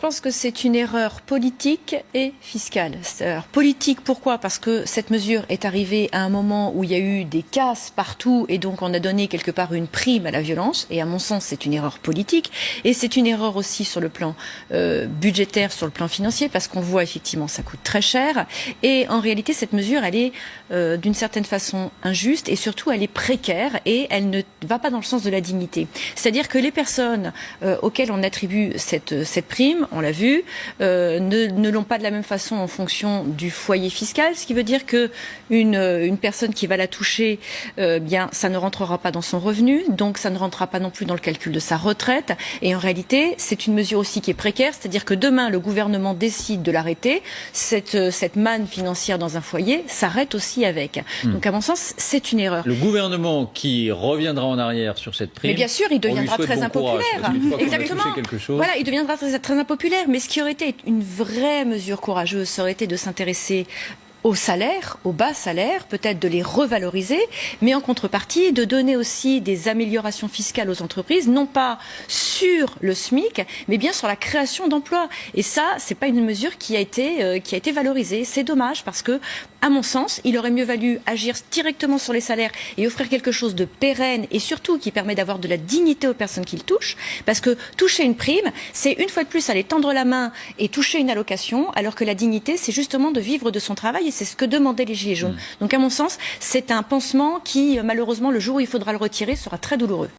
pense que c'est une erreur politique et fiscale. Alors, politique, pourquoi? Parce que cette mesure est arrivée à un moment où il y a eu des casses partout et donc on a donné quelque part une prime à la violence. Et à mon sens, c'est une erreur politique. Et c'est une erreur aussi sur le plan budgétaire, sur le plan financier, parce qu'on voit effectivement ça coûte très cher. Et en réalité, cette mesure, elle est d'une certaine façon injuste et surtout elle est précaire et elle ne va pas dans le sens de la dignité. C'est-à-dire que les personnes auxquelles on attribue cette prime, on l'a vu, ne l'ont pas de la même façon en fonction du foyer fiscal, ce qui veut dire que une personne qui va la toucher, bien, ça ne rentrera pas dans son revenu, donc ça ne rentrera pas non plus dans le calcul de sa retraite. Et en réalité, c'est une mesure aussi qui est précaire, c'est-à-dire que demain, le gouvernement décide de l'arrêter, cette manne financière dans un foyer s'arrête aussi avec. Donc à mon sens, c'est une erreur. Le gouvernement qui reviendra en arrière sur cette prime, mais bien sûr, il deviendra très impopulaire. Exactement. Voilà, il deviendra très impopulaire. Mais ce qui aurait été une vraie mesure courageuse, ça aurait été de s'intéresser aux salaires, aux bas salaires, peut-être de les revaloriser, mais en contrepartie de donner aussi des améliorations fiscales aux entreprises, non pas sur le SMIC, mais bien sur la création d'emplois. Et ça, c'est pas une mesure qui a été valorisée. C'est dommage parce que, à mon sens, il aurait mieux valu agir directement sur les salaires et offrir quelque chose de pérenne et surtout qui permet d'avoir de la dignité aux personnes qui le touchent. Parce que toucher une prime, c'est une fois de plus aller tendre la main et toucher une allocation, alors que la dignité, c'est justement de vivre de son travail. C'est ce que demandaient les Gilets jaunes. Donc à mon sens, c'est un pansement qui, malheureusement, le jour où il faudra le retirer, sera très douloureux.